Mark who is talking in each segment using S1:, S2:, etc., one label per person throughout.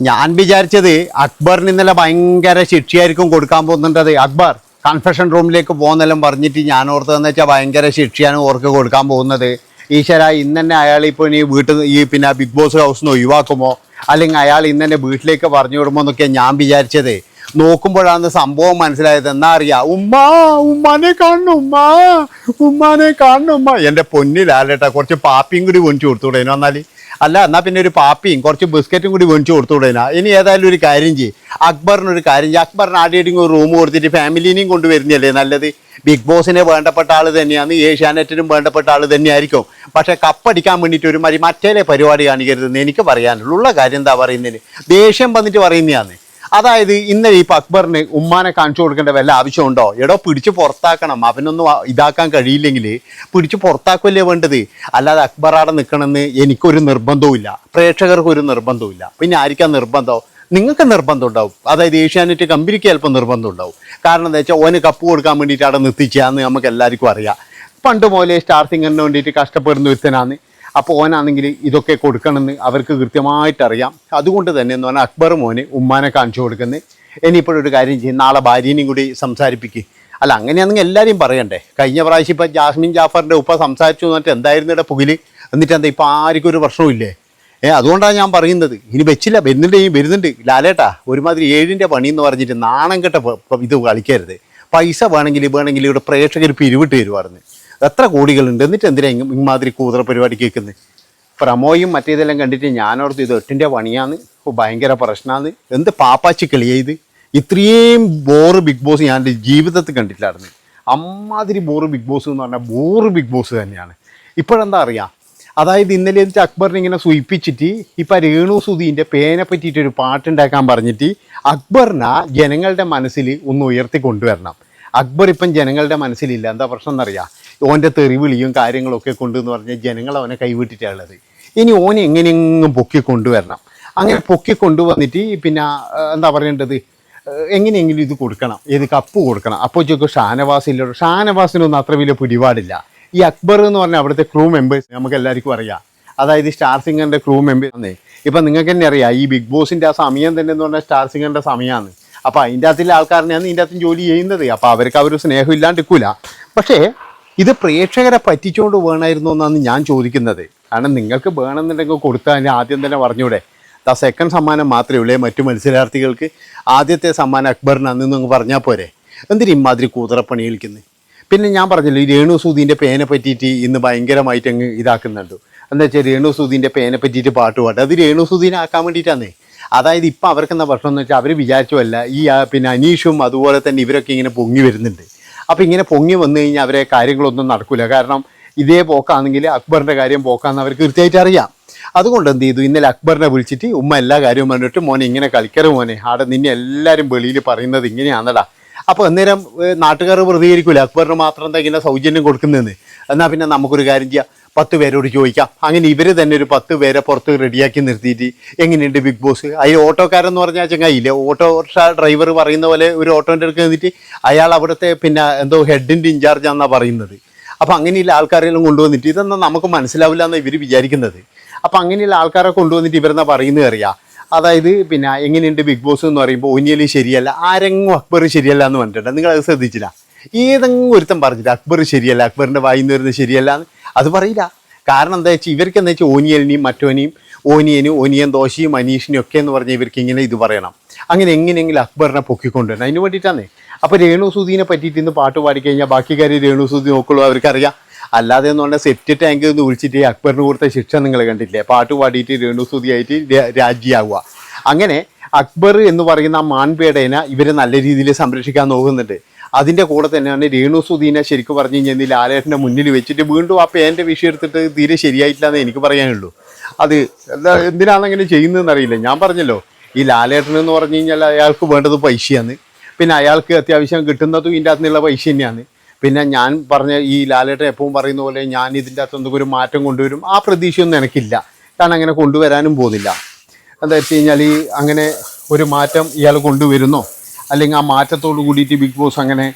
S1: ഞാൻ വിചാരിച്ചത് അക്ബറിന് ഇന്നലെ ഭയങ്കര ശിക്ഷയായിരിക്കും കൊടുക്കാൻ പോകുന്നുണ്ടത്. അക്ബർ കൺഫെഷൻ റൂമിലേക്ക് പോകുന്നെല്ലാം പറഞ്ഞിട്ട് ഞാൻ ഓർത്തതെന്ന് വെച്ചാൽ ഭയങ്കര ശിക്ഷയാണ് ഓർക്ക് കൊടുക്കാൻ പോകുന്നത്. ഈശ്വര, ഇന്ന് തന്നെ അയാൾ ഇപ്പോൾ ഈ വീട്ടിൽ പിന്നെ ബിഗ് ബോസ് ഹൗസിൽ നിന്ന് ഒഴിവാക്കുമോ, അല്ലെങ്കിൽ അയാൾ ഇന്ന് തന്നെ വീട്ടിലേക്ക് പറഞ്ഞു വിടുമോ എന്നൊക്കെയാണ് ഞാൻ വിചാരിച്ചത്. നോക്കുമ്പോഴാണ് സംഭവം മനസ്സിലായത്. എന്നാ അറിയാ, ഉമ്മാനെ കാണണം, ഉമ്മാനെ കാണണം ഉമ്മ. എൻ്റെ പൊന്നിലാലേട്ടാ, കുറച്ച് പാപ്പിയും കൂടി മേടിച്ചു കൊടുത്തൂടെ എന്നാൽ. അല്ല, എന്നാൽ പിന്നെ ഒരു പാപ്പിയും കുറച്ച് ബിസ്ക്കറ്റും കൂടി മേടിച്ചു കൊടുത്തുകൂടേനാ. ഇനി ഏതായാലും ഒരു കാര്യം ചെയ്യും, അക്ബറിനൊരു കാര്യം ചെയ്യും. അക്ബറിന് ആദ്യമായിട്ട് ഒരു റൂം കൊടുത്തിട്ട് ഫാമിലിനെയും കൊണ്ടുവരുന്നല്ലേ നല്ലത്. ബിഗ് ബോസിനെ വേണ്ടപ്പെട്ട ആൾ തന്നെയാണ്, ഏഷ്യാനെറ്റിനും വേണ്ടപ്പെട്ട ആൾ തന്നെയായിരിക്കും. പക്ഷേ കപ്പടിക്കാൻ വേണ്ടിയിട്ട് ഒരു മറ്റേ പരിപാടി കാണിക്കരുതെന്ന് എനിക്ക് പറയാനുള്ളൂ. ഉള്ള കാര്യം എന്താ പറയുന്നതിന് ദേഷ്യം വന്നിട്ട് പറയുന്നതാണ്. അതായത് ഇന്നലെ ഇപ്പോൾ അക്ബറിന് ഉമ്മാനെ കാണിച്ചു കൊടുക്കേണ്ട വല്ല ആവശ്യമുണ്ടോ? എടോ, പിടിച്ച് പുറത്താക്കണം. അവനൊന്നും ഇതാക്കാൻ കഴിയില്ലെങ്കിൽ പിടിച്ച് പുറത്താക്കുമല്ലേ വേണ്ടത്. അല്ലാതെ അക്ബറാടെ നിൽക്കണമെന്ന് എനിക്കൊരു നിർബന്ധവുമില്ല, പ്രേക്ഷകർക്കൊരു നിർബന്ധവുമില്ല. പിന്നെ ആയിരിക്കാം നിർബന്ധം? നിങ്ങൾക്ക് നിർബന്ധം ഉണ്ടാവും. അതായത് ഏഷ്യാനെറ്റ് കമ്പനിക്ക് ചിലപ്പോൾ നിർബന്ധം ഉണ്ടാവും. കാരണം എന്താ വെച്ചാൽ ഓന് കപ്പ് കൊടുക്കാൻ വേണ്ടിയിട്ട് അവിടെ നിർത്തിച്ചാന്ന് നമുക്ക് എല്ലാവർക്കും അറിയാം. പണ്ട് മുതലേ സ്റ്റാർ സിംഗറിന് വേണ്ടിയിട്ട് കഷ്ടപ്പെടുന്ന ഒരുത്തനാണ്. അപ്പോൾ ഓനാണെങ്കിൽ ഇതൊക്കെ കൊടുക്കണമെന്ന് അവർക്ക് കൃത്യമായിട്ടറിയാം. അതുകൊണ്ട് തന്നെ എന്ന് പറഞ്ഞാൽ അക്ബർ മോന് ഉമ്മാനെ കാണിച്ചു കൊടുക്കുന്നത്. ഇനിയിപ്പോഴൊരു കാര്യം ചെയ്യും, നാളെ ഭാര്യനെയും കൂടി സംസാരിപ്പിക്കുക. അല്ല, അങ്ങനെയാണെങ്കിൽ എല്ലാവരെയും പറയണ്ടേ. കഴിഞ്ഞ പ്രാവശ്യം ഇപ്പം ജാസ്മിൻ ജാഫറിൻ്റെ ഉപ്പ സംസാരിച്ചു എന്നിട്ട് എന്തായിരുന്നു ഇവിടെ പുകില്? എന്നിട്ട് എന്താ ഇപ്പം ആർക്കും ഒരു പ്രശ്നമില്ലേ? അതുകൊണ്ടാണ് ഞാൻ പറയുന്നത്. ഇനി വെച്ചില്ല, വരുന്നുണ്ട് ലാലേട്ടാ. ഒരുമാതിരി 7ൻ്റെ പണിയെന്ന് പറഞ്ഞിട്ട് നാണം കെട്ട ഇത് കളിക്കരുത്. പൈസ വേണമെങ്കിൽ ഇവിടെ പ്രേക്ഷകർ പിരിവിട്ട് തരുമായിരുന്നു. എത്ര കോടികളുണ്ട്, എന്നിട്ട് എന്തിനാ ഇമാതിരി കൂതറ പരിപാടി കേൾക്കുന്നത്? പ്രമോയും മറ്റേതെല്ലാം കണ്ടിട്ട് ഞാനോർത്ത് ഇത് 8ൻ്റെ പണിയാന്ന്, ഭയങ്കര പ്രശ്നമാണ്. എന്ത് പാപ്പാച്ചി കളിയാ ഇത്? ഇത്രയും ബോറ് ബിഗ് ബോസ് ഞാൻ എൻ്റെ ജീവിതത്തിൽ കണ്ടിട്ടില്ലായിരുന്നു. അമ്മാതിരി ബോറ് ബിഗ് ബോസ് എന്ന് പറഞ്ഞാൽ ബോറ് ബിഗ് ബോസ് തന്നെയാണ്. ഇപ്പോഴെന്താ അറിയാം, അതായത് ഇന്നലെ എന്നിട്ട് അക്ബറിനെ ഇങ്ങനെ സൂചിപ്പിച്ചിട്ട് ഇപ്പം രേണു സുധീൻ്റെ പേനെ പറ്റിയിട്ടൊരു പാട്ടുണ്ടാക്കാൻ പറഞ്ഞിട്ട് അക്ബറിനെ ജനങ്ങളുടെ മനസ്സിൽ ഒന്ന് ഉയർത്തി കൊണ്ടുവരണം. അക്ബർ ഇപ്പം ജനങ്ങളുടെ മനസ്സിലില്ല. എന്താ പ്രശ്നം എന്നറിയാം? ഓൻ്റെ തെറിവിളിയും കാര്യങ്ങളൊക്കെ കൊണ്ടെന്ന് പറഞ്ഞാൽ ജനങ്ങൾ അവനെ കൈവിട്ടിട്ടുള്ളത്. ഇനി ഓനെ എങ്ങനെയെങ്കിലും പൊക്കി കൊണ്ടുവരണം. അങ്ങനെ പൊക്കി കൊണ്ടുവന്നിട്ട് പിന്നെ എന്താ പറയേണ്ടത്, എങ്ങനെയെങ്കിലും ഇത് കൊടുക്കണം, ഏത് കപ്പ് കൊടുക്കണം. അപ്പോൾ ചോദിക്കും ഷാനവാസില്ലോ. ഷാനവാസിനൊന്നും അത്ര വലിയ പിടിപാടില്ല. ഈ അക്ബർ എന്ന് പറഞ്ഞാൽ അവിടുത്തെ ക്രൂ മെമ്പേഴ്സ് നമുക്ക് എല്ലാവർക്കും അറിയാം. അതായത് സ്റ്റാർ സിംഗറിൻ്റെ ക്രൂ മെമ്പേഴ്സ്. ഇപ്പം നിങ്ങൾക്ക് തന്നെ അറിയാം, ഈ ബിഗ് ബോസിൻ്റെ ആ സമയം തന്നെ എന്ന് പറഞ്ഞാൽ സ്റ്റാർ സിംഗറിൻ്റെ സമയമാണ്. അപ്പോൾ അതിൻ്റെ അകത്തിലെ ആൾക്കാരനെയാണ് ഇതിൻ്റെ അകത്തും ജോലി ചെയ്യുന്നത്. അപ്പോൾ അവർക്ക് അവർ സ്നേഹം ഇല്ലാണ്ടിരിക്കില്ല. പക്ഷേ ഇത് പ്രേക്ഷകരെ പറ്റിച്ചുകൊണ്ട് വേണമായിരുന്നു എന്നാണ് ഞാൻ ചോദിക്കുന്നത്. കാരണം നിങ്ങൾക്ക് വേണമെന്നുണ്ടെങ്കിൽ കൊടുത്താൽ ആദ്യം തന്നെ പറഞ്ഞൂടെ, സെക്കൻഡ് സമ്മാനം മാത്രമേ ഉള്ളൂ മറ്റു മത്സരാർത്ഥികൾക്ക്, ആദ്യത്തെ സമ്മാനം അക്ബറിനാന്ന് നിങ്ങൾ പറഞ്ഞാൽ പോരെ. എന്തിനും ഇമാതിരി കൂതറപ്പണി കളിക്കുന്നത്? പിന്നെ ഞാൻ പറഞ്ഞല്ലോ, ഈ രേണു സുധീൻ്റെ പേനെ പറ്റിയിട്ട് ഇന്ന് ഭയങ്കരമായിട്ട് അങ്ങ് ഇതാക്കുന്നുണ്ട്. എന്താ വെച്ചാൽ രേണു സുധീൻ്റെ പേനെ പറ്റിയിട്ട് പാട്ട് പാട്ട്, അത് രേണു സുധീനെ ആക്കാൻ വേണ്ടിയിട്ടാണ്. അതായത് ഇപ്പം അവർക്കെന്താ പ്രശ്നം എന്ന് വെച്ചാൽ അവർ വിചാരിച്ചല്ല, ഈ പിന്നെ അനീഷും അതുപോലെ തന്നെ ഇവരൊക്കെ ഇങ്ങനെ പൊങ്ങി വരുന്നുണ്ട്. അപ്പോൾ ഇങ്ങനെ പൊങ്ങി വന്നു കഴിഞ്ഞാൽ അവരെ കാര്യങ്ങളൊന്നും നടക്കില്ല. കാരണം ഇതേ പോക്കാണെങ്കിൽ അക്ബറിൻ്റെ കാര്യം പോക്കാന്ന് അവർക്ക് കൃത്യമായിട്ട് അറിയാം. അതുകൊണ്ട് എന്ത് ചെയ്തു, ഇന്നലെ അക്ബറിനെ വിളിച്ചിട്ട് ഉമ്മ എല്ലാ കാര്യവും പറഞ്ഞിട്ട് മോനെ ഇങ്ങനെ കളിക്കരുത് മോനെ, ആടെ നിന്നെ എല്ലാവരും വെളിയിൽ പറയുന്നത് ഇങ്ങനെയാണെന്നടാ. അപ്പോൾ അന്നേരം നാട്ടുകാർ പ്രതികരിക്കില്ല, അക്ബറിന് മാത്രം എന്താ ഇങ്ങനെ സൗജന്യം കൊടുക്കുന്നതെന്ന്. എന്നാൽ പിന്നെ നമുക്കൊരു കാര്യം ചെയ്യാം, 10 പേരോട് ചോദിക്കാം. അങ്ങനെ ഇവർ തന്നെ ഒരു 10 പേരെ പുറത്ത് റെഡിയാക്കി നിർത്തിയിട്ട് എങ്ങനെയുണ്ട് ബിഗ് ബോസ്. അതിൽ ഓട്ടോക്കാരെന്ന് പറഞ്ഞാൽ ചങ്ങായില്ലേ, ഓട്ടോറിക്ഷ ഡ്രൈവർ പറയുന്ന പോലെ ഒരു ഓട്ടോൻ്റെ അടുത്ത് നിന്നിട്ട് അയാൾ അവിടുത്തെ പിന്നെ എന്തോ ഹെഡിൻ്റെ ഇൻചാർജാണെന്നാണ് പറയുന്നത്. അപ്പോൾ അങ്ങനെയുള്ള ആൾക്കാരെല്ലാം കൊണ്ടുവന്നിട്ട് ഇതൊന്നും നമുക്ക് മനസ്സിലാവില്ല എന്നാണ് ഇവർ വിചാരിക്കുന്നത്. അപ്പോൾ അങ്ങനെയുള്ള ആൾക്കാരെ കൊണ്ടുവന്നിട്ട് ഇവരെന്നാ പറയുന്നത് അറിയാം. അതായത് പിന്നെ എങ്ങനെയുണ്ട് ബിഗ് ബോസ് എന്ന് പറയുമ്പോൾ ഒന്നിയൽ ശരിയല്ല, ആരെങ്കിലും അക്ബർ ശരിയല്ല എന്ന് പറഞ്ഞിട്ടുണ്ട്. നിങ്ങളത് ശ്രദ്ധിച്ചില്ല? ഏതെങ്കിലും ഒരുത്തം പറഞ്ഞില്ല അക്ബർ ശരിയല്ല, അക്ബറിൻ്റെ വായിന്ന് വരുന്നത് ശരിയല്ല എന്ന്. അത് പറയില്ല. കാരണം എന്താ വെച്ചാൽ ഇവർക്ക് എന്താ വെച്ചാൽ ഓനിയലിനെയും മറ്റോനെയും ഓനിയൻ ദോശയും അനീഷിനെയും ഒക്കെ എന്ന് പറഞ്ഞാൽ ഇവർക്ക് ഇങ്ങനെ ഇത് പറയണം. അങ്ങനെ എങ്ങനെയെങ്കിലും അക്ബറിനെ പൊക്കിക്കൊണ്ടുവരണം. അതിന് വേണ്ടിയിട്ടാണ്. അപ്പോൾ രേണു സുധീനെ പറ്റിയിട്ട് ഇന്ന് പാട്ട് പാടിക്കഴിഞ്ഞാൽ ബാക്കി കാര്യം രേണു സുധി നോക്കുള്ളൂ, അവർക്കറിയാം. അല്ലാതെ എന്ന് പറഞ്ഞാൽ സെറ്റ് ടാങ്കിൽ ഒന്ന് വിളിച്ചിട്ട് അക്ബറിന് കൊടുത്ത ശിക്ഷ നിങ്ങൾ കണ്ടില്ലേ? പാട്ട് പാടിയിട്ട് രേണു സുധിയായിട്ട് രാജിയാവുക. അങ്ങനെ അക്ബർ എന്ന് പറയുന്ന ആ മാൻപേടേനെ ഇവർ നല്ല രീതിയിൽ സംരക്ഷിക്കാൻ നോക്കുന്നുണ്ട്. അതിൻ്റെ കൂടെ തന്നെയാണ് രേണു സുധീനെ ശരിക്കും പറഞ്ഞു കഴിഞ്ഞാൽ ലാലേട്ടൻ്റെ മുന്നിൽ വെച്ചിട്ട് വീണ്ടും ആ പേൻ്റെ വിഷയം എടുത്തിട്ട് തീരെ ശരിയായിട്ടില്ല എന്ന് എനിക്ക് പറയാനുള്ളൂ. അത് എന്തിനാണ് അങ്ങനെ ചെയ്യുന്നതെന്ന് അറിയില്ല. ഞാൻ പറഞ്ഞല്ലോ, ഈ ലാലേട്ടനെന്ന് പറഞ്ഞു കഴിഞ്ഞാൽ അയാൾക്ക് വേണ്ടത് പൈസയാണ്. പിന്നെ അയാൾക്ക് അത്യാവശ്യം കിട്ടുന്നതും ഇതിൻ്റെ അകത്തുനിന്നുള്ള പൈസ തന്നെയാണ്. പിന്നെ ഞാൻ പറഞ്ഞ ഈ ലാലേട്ടൻ എപ്പോഴും പറയുന്ന പോലെ ഞാൻ ഇതിൻ്റെ അകത്ത് എന്തെങ്കിലും ഒരു മാറ്റം കൊണ്ടുവരും, ആ പ്രതീക്ഷയൊന്നും എനിക്കില്ല. കാരണം അങ്ങനെ കൊണ്ടുവരാനും പോകുന്നില്ല. എന്താ വെച്ച് കഴിഞ്ഞാൽ ഈ അങ്ങനെ ഒരു മാറ്റം ഇയാൾ കൊണ്ടുവരുന്നോ, അല്ലെങ്കിൽ ആ മാറ്റത്തോട് കൂടിയിട്ട് ബിഗ് ബോസ് അങ്ങനെ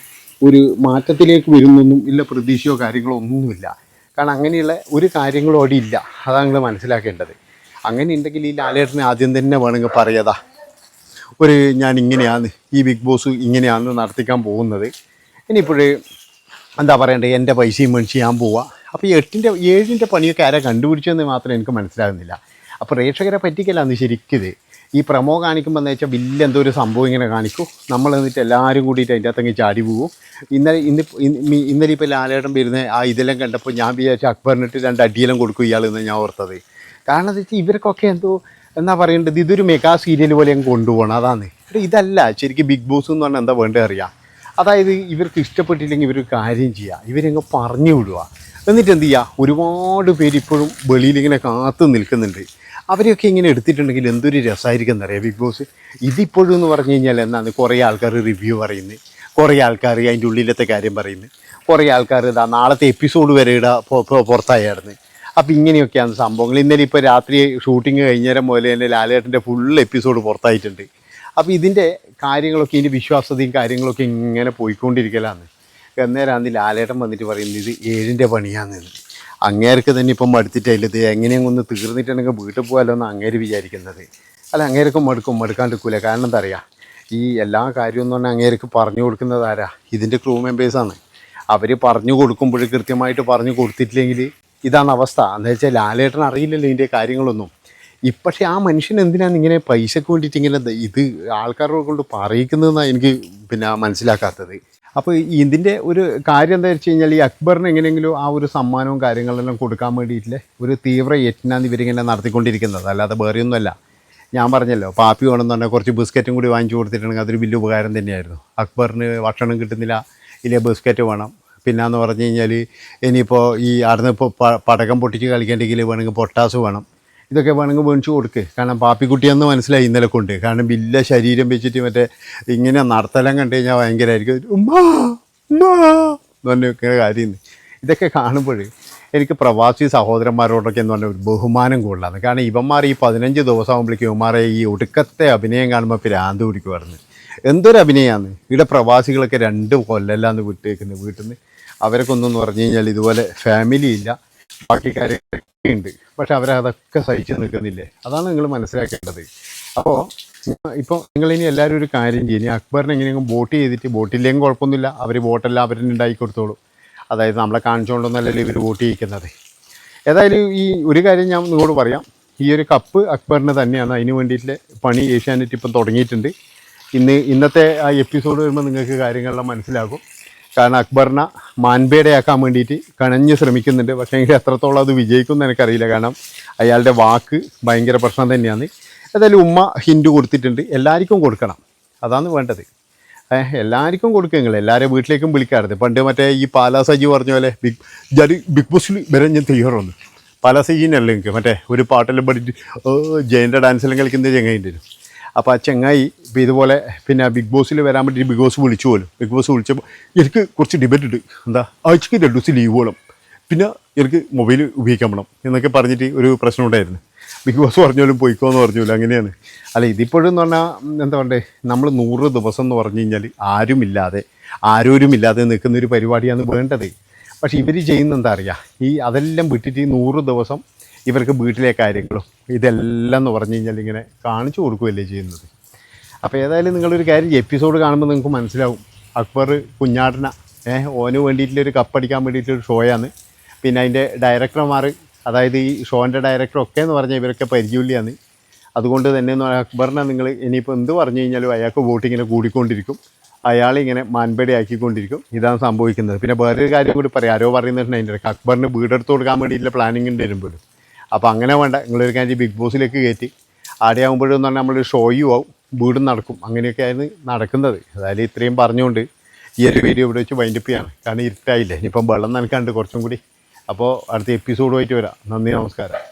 S1: ഒരു മാറ്റത്തിലേക്ക് വരുന്നൊന്നും ഇല്ല, പ്രതീക്ഷയോ കാര്യങ്ങളോ ഒന്നുമില്ല. കാരണം അങ്ങനെയുള്ള ഒരു കാര്യങ്ങളും അവിടെ ഇല്ല. അതാണ് നിങ്ങൾ മനസ്സിലാക്കേണ്ടത്. അങ്ങനെ ഉണ്ടെങ്കിൽ ഈ ലാലേട്ടന് ആദ്യം തന്നെ വേണമെങ്കിൽ പറയതാ ഞാൻ ഇങ്ങനെയാണ് ഈ ബിഗ് ബോസ് ഇങ്ങനെയാണ് നടത്തിക്കാൻ പോകുന്നത്. ഇനിയിപ്പോഴേ എന്താ പറയണ്ടേ, എൻ്റെ പൈസയും മേടിച്ച് ഞാൻ പോവുക. അപ്പോൾ ഈ 7ൻ്റെ പണിയൊക്കെ ആരാ കണ്ടുപിടിച്ചതെന്ന് മാത്രം എനിക്ക് മനസ്സിലാകുന്നില്ല. അപ്പോൾ പ്രേക്ഷകരെ പറ്റിക്കലാന്ന് ശരിക്കിത്. ഈ പ്രമോ കാണിക്കുമ്പോൾ എന്താ വെച്ചാൽ വലിയ എന്തോ ഒരു സംഭവം ഇങ്ങനെ കാണിക്കും, നമ്മൾ എന്നിട്ട് എല്ലാവരും കൂടിയിട്ട് അതിൻ്റെ അകത്തങ്ങ് ചാടി പോകും. ഇന്നലെ ഇപ്പോൾ ലാലേട്ടൻ വരുന്ന ആ ഇതെല്ലാം കണ്ടപ്പോൾ ഞാൻ വിചാരിച്ചു അക്ബറിനിട്ട് 2 അടിയെല്ലാം കൊടുക്കും ഇയാളെന്ന് ഞാൻ ഓർത്തത്. കാരണം എന്താ വെച്ചാൽ ഇവർക്കൊക്കെ എന്തോ എന്താ പറയേണ്ടത്, ഇതൊരു മെഗാ സീരിയൽ പോലെ അങ്ങ് കൊണ്ടുപോകണം. അതാണ് ഇതല്ല ശരിക്കും ബിഗ് ബോസ് എന്ന് പറഞ്ഞാൽ എന്താ വേണ്ടത് അറിയാം. അതായത് ഇവർക്ക് ഇഷ്ടപ്പെട്ടില്ലെങ്കിൽ ഇവർ കാര്യം ചെയ്യുക, ഇവരങ്ങ് പറഞ്ഞു വിടുക. എന്നിട്ട് എന്ത് ചെയ്യുക, ഒരുപാട് പേര് ഇപ്പോഴും വെളിയിലിങ്ങനെ കാത്തു നിൽക്കുന്നുണ്ട്. അവരെയൊക്കെ ഇങ്ങനെ എടുത്തിട്ടുണ്ടെങ്കിൽ എന്തൊരു രസമായിരിക്കും എന്നറിയാം ബിഗ് ബോസ്. ഇതിപ്പോഴും എന്ന് പറഞ്ഞു കഴിഞ്ഞാൽ എന്നാണ് കുറേ ആൾക്കാർ റിവ്യൂ പറയുന്നത്, കുറേ ആൾക്കാർ അതിൻ്റെ ഉള്ളിലത്തെ കാര്യം പറയുന്നത്, കുറേ ആൾക്കാർ ഇതാ നാളത്തെ എപ്പിസോഡ് വരെ പുറത്തായിരുന്നു. അപ്പോൾ ഇങ്ങനെയൊക്കെയാണ് സംഭവങ്ങൾ. ഇന്നലെ ഇപ്പോൾ രാത്രി ഷൂട്ടിങ് കഴിഞ്ഞേരം മുതൽ തന്നെ ലാലേട്ടൻ്റെ ഫുൾ എപ്പിസോഡ് പുറത്തായിട്ടുണ്ട്. അപ്പോൾ ഇതിൻ്റെ കാര്യങ്ങളൊക്കെ, ഇതിൻ്റെ വിശ്വാസതയും കാര്യങ്ങളൊക്കെ ഇങ്ങനെ പോയിക്കൊണ്ടിരിക്കലാണ്. അന്നേരമാണ് ലാലേട്ടൻ വന്നിട്ട് പറയുന്നത് ഇത് 7ൻ്റെ പണിയാണെന്ന്. അങ്ങേർക്ക് തന്നെ ഇപ്പം മടുത്തിട്ടില്ല, ഇത് എങ്ങനെയും ഒന്ന് തീർന്നിട്ടുണ്ടെങ്കിൽ വീട്ടിൽ പോകാമല്ലോ എന്ന് അങ്ങേര് വിചാരിക്കുന്നത്. അല്ല, അങ്ങേർക്കും മടുക്കാണ്ടിരിക്കില്ല. കാരണം എന്താ പറയുക, ഈ എല്ലാ കാര്യവും എന്ന് പറഞ്ഞാൽ അങ്ങേർക്ക് പറഞ്ഞു കൊടുക്കുന്നത് ആരാ, ഇതിൻ്റെ ക്രൂ മെമ്പേഴ്സാണ്. അവർ പറഞ്ഞു കൊടുക്കുമ്പോൾ കൃത്യമായിട്ട് പറഞ്ഞു കൊടുത്തിട്ടില്ലെങ്കിൽ ഇതാണ് അവസ്ഥ. എന്താ വെച്ചാൽ ലാലേട്ടൻ അറിയില്ലല്ലോ ഇതിൻ്റെ കാര്യങ്ങളൊന്നും. പക്ഷേ ആ മനുഷ്യൻ എന്തിനാണ് ഇങ്ങനെ പൈസക്ക് വേണ്ടിയിട്ട് ഇങ്ങനെ ഇത് ആൾക്കാരെ കൊണ്ട് പറയിക്കുന്നതെന്നാണ് എനിക്ക് മനസ്സിലാക്കാത്തത്. അപ്പോൾ ഇതിൻ്റെ ഒരു കാര്യം എന്താ വെച്ച് കഴിഞ്ഞാൽ ഈ അക്ബറിന് എങ്ങനെയെങ്കിലും ആ ഒരു സമ്മാനവും കാര്യങ്ങളെല്ലാം കൊടുക്കാൻ വേണ്ടിയിട്ടില്ലേ ഒരു തീവ്ര യത്നാണ് ഇവരിങ്ങനെ നടത്തിക്കൊണ്ടിരിക്കുന്നത്. അല്ലാതെ വേറെയൊന്നുമല്ല. ഞാൻ പറഞ്ഞല്ലോ, പാപ്പി വേണമെന്ന് പറഞ്ഞാൽ കുറച്ച് ബിസ്ക്കറ്റും കൂടി വാങ്ങിച്ചു കൊടുത്തിട്ടുണ്ടെങ്കിൽ അതൊരു വലിയ ഉപകാരം തന്നെയായിരുന്നു. അക്ബറിന് ഭക്ഷണം കിട്ടുന്നില്ല, ഇല്ലേ ബിസ്ക്കറ്റ് വേണം. പിന്നെയെന്ന് പറഞ്ഞു കഴിഞ്ഞാൽ ഇനിയിപ്പോൾ ഈ അവിടുന്ന് ഇപ്പോൾ പടക്കം പൊട്ടിച്ച് കളിക്കേണ്ടെങ്കിൽ വേണമെങ്കിൽ പൊട്ടാസ് വേണം. ഇതൊക്കെ വേണമെങ്കിൽ മേടിച്ച് കൊടുക്കുക. കാരണം പാപ്പിക്കുട്ടിയെന്ന് മനസ്സിലായി ഇന്നലെ കൊണ്ട്. കാരണം വലിയ ശരീരം വെച്ചിട്ട് മറ്റേ ഇങ്ങനെ നടത്തലം കണ്ടു കഴിഞ്ഞാൽ ഭയങ്കരമായിരിക്കും. ഉമ്മാ ഉമ്മാ എന്ന് പറഞ്ഞൊക്കെ കാര്യം. ഇതൊക്കെ കാണുമ്പോൾ എനിക്ക് പ്രവാസി സഹോദരന്മാരോടൊക്കെ എന്ന് പറഞ്ഞാൽ ഒരു ബഹുമാനം കൂടുതലാണ്. കാരണം ഇവന്മാർ ഈ 15 ദിവസം ആകുമ്പോഴേക്കും ഇവന്മാരെ ഈ ഒടുക്കത്തെ അഭിനയം കാണുമ്പോൾ ഭ്രാന്ത് പിടിക്കുമായിരുന്നു. എന്തൊരു അഭിനയമാണ്. ഇവിടെ പ്രവാസികളൊക്കെ 2 കൊല്ലല്ലാന്ന് വിട്ടേക്കുന്നത് വീട്ടിൽ നിന്ന്. അവരൊക്കെ ഒന്നെന്ന് പറഞ്ഞു കഴിഞ്ഞാൽ ഇതുപോലെ ഫാമിലി ഇല്ല, ബാക്കി കാര്യങ്ങളൊക്കെ ഉണ്ട്. പക്ഷെ അവരതൊക്കെ സഹിച്ച് നിൽക്കുന്നില്ലേ, അതാണ് നിങ്ങൾ മനസ്സിലാക്കേണ്ടത്. അപ്പോൾ ഇപ്പോൾ നിങ്ങളിനി എല്ലാവരും ഒരു കാര്യം ചെയ്യും, ഇനി അക്ബറിനെ എങ്ങനെയെങ്കിലും വോട്ട് ചെയ്തിട്ട്, വോട്ടില്ലെങ്കിൽ കുഴപ്പമൊന്നുമില്ല, അവർ വോട്ടെല്ലാം അവരുണ്ടാക്കി കൊടുത്തോളൂ. അതായത് നമ്മളെ കാണിച്ചുകൊണ്ടൊന്നല്ലല്ലോ ഇവർ വോട്ട് ചെയ്യിക്കുന്നത്. ഏതായാലും ഈ ഒരു കാര്യം ഞാൻ നിങ്ങളോട് പറയാം, ഈ ഒരു കപ്പ് അക്ബറിന് തന്നെയാണ്. അതിന് വേണ്ടിയിട്ടുള്ള പണി ഏഷ്യാനെറ്റ് ഇപ്പം തുടങ്ങിയിട്ടുണ്ട്. ഇന്നത്തെ ആ എപ്പിസോഡ് വരുമ്പോൾ നിങ്ങൾക്ക് കാര്യങ്ങളെല്ലാം മനസ്സിലാകും. കാരണം അക്ബറിനെ മാൻപേടയാക്കാൻ വേണ്ടിയിട്ട് കണഞ്ഞ് ശ്രമിക്കുന്നുണ്ട്. പക്ഷേ എങ്കിൽ എത്രത്തോളം അത് വിജയിക്കുമെന്ന് എനിക്കറിയില്ല. കാരണം അയാളുടെ വാക്ക് ഭയങ്കര പ്രശ്നം തന്നെയാണ്. ഏതായാലും ഉമ്മ ഹിൻഡ് കൊടുത്തിട്ടുണ്ട്, എല്ലാവർക്കും കൊടുക്കണം, അതാണ് വേണ്ടത്. എല്ലാവർക്കും കൊടുക്കുക. നിങ്ങൾ എല്ലാവരും വീട്ടിലേക്കും വിളിക്കാറുണ്ട്. പണ്ട് മറ്റേ ഈ പാലാ സജി പറഞ്ഞ പോലെ ബിഗ് ബോസിൽ വരാൻ ഞാൻ തയ്യാറാണ്. പാലാ സജീനല്ലേ നിങ്ങൾക്ക് മറ്റേ ഒരു പാട്ടെല്ലാം പഠിച്ച് ജയൻ്റെ ഡാൻസെല്ലാം കളിക്കുന്ന ചെങ്ങായിൻ്റെ വരും. അപ്പോൾ ആ ചെങ്ങായി ഇപ്പോൾ ഇതുപോലെ ബിഗ് ബോസിൽ വരാൻ വേണ്ടി ബിഗ് ബോസ് വിളിച്ചു പോലും. ബിഗ് ബോസ് വിളിച്ചപ്പോൾ എനിക്ക് കുറച്ച് ഡിബേറ്റ് ഉണ്ട്, എന്താ ആഴ്ചയ്ക്ക് 2 ദിവസം ലീവ് വേണം, പിന്നെ എനിക്ക് മൊബൈൽ ഉപയോഗിക്കാൻ വേണം എന്നൊക്കെ പറഞ്ഞിട്ട് ഒരു പ്രശ്നം ഉണ്ടായിരുന്നു. ബിഗ് ബോസ് പറഞ്ഞാലും പോയിക്കോന്ന് പറഞ്ഞില്ല. അങ്ങനെയാണ്. അല്ല, ഇതിപ്പോഴും എന്ന് പറഞ്ഞാൽ എന്താ പറയണ്ടേ, നമ്മൾ 100 ദിവസം എന്ന് പറഞ്ഞു കഴിഞ്ഞാൽ ആരോരുമില്ലാതെ നിൽക്കുന്നൊരു പരിപാടിയാണ് വേണ്ടത്. പക്ഷേ ഇവർ ചെയ്യുന്ന എന്താ അറിയുക, അതെല്ലാം വിട്ടിട്ട് 100 ദിവസം ഇവർക്ക് വീട്ടിലെ കാര്യങ്ങളും ഇതെല്ലാം എന്ന് പറഞ്ഞു കഴിഞ്ഞാൽ ഇങ്ങനെ കാണിച്ചു കൊടുക്കുകയല്ലേ ചെയ്യുന്നത്. അപ്പോൾ ഏതായാലും നിങ്ങളൊരു കാര്യം, എപ്പിസോഡ് കാണുമ്പോൾ നിങ്ങൾക്ക് മനസ്സിലാവും അക്ബർ കുഞ്ഞാടന ഓന് വേണ്ടിയിട്ടുള്ളൊരു കപ്പടിക്കാൻ വേണ്ടിയിട്ടൊരു ഷോയാണ്. പിന്നെ അതിൻ്റെ ഡയറക്ടർമാർ, അതായത് ഈ ഷോൻ്റെ ഡയറക്ടറൊക്കെ എന്ന് പറഞ്ഞാൽ ഇവരൊക്കെ പരിചയമില്ലാന്ന്. അതുകൊണ്ട് തന്നെ അക്ബറിനെ നിങ്ങൾ ഇനിയിപ്പോൾ എന്ത് പറഞ്ഞു കഴിഞ്ഞാലും അയാൾക്ക് വോട്ടിങ്ങനെ കൂടിക്കൊണ്ടിരിക്കും, അയാളിങ്ങനെ മാൻപേടി ആക്കിക്കൊണ്ടിരിക്കും. ഇതാണ് സംഭവിക്കുന്നത്. പിന്നെ വേറൊരു കാര്യം കൂടി പറയാം, ആരോ പറയുന്നുണ്ട് അതിൻ്റെ ഇടയ്ക്ക് അക്ബറിന് വീടെടുത്ത് കൊടുക്കാൻ വേണ്ടിയിട്ടുള്ള പ്ലാനിങ് ഉണ്ട് വരുമ്പോഴും. അപ്പോൾ അങ്ങനെ വേണ്ട, നിങ്ങളൊരു കാര്യം ബിഗ് ബോസിലേക്ക് കയറ്റി ആടെയാകുമ്പോഴെന്ന് പറഞ്ഞാൽ നമ്മൾ ഷോയും ആവും, വീടും നടക്കും. അങ്ങനെയൊക്കെയാണ് നടക്കുന്നത്. അതായത് ഇത്രയും പറഞ്ഞുകൊണ്ട് ഈ ഒരു വീഡിയോ ഇവിടെ വെച്ച് വൈൻഡപ്പ് ചെയ്യാണ്. കാരണം ഇരുട്ടായില്ലേ, ഇനിയിപ്പം വെള്ളം നനക്കാണ്ട് കുറച്ചും കൂടി. അപ്പോൾ അടുത്ത എപ്പിസോഡുമായിട്ട് വരാം. നന്ദി, നമസ്കാരം.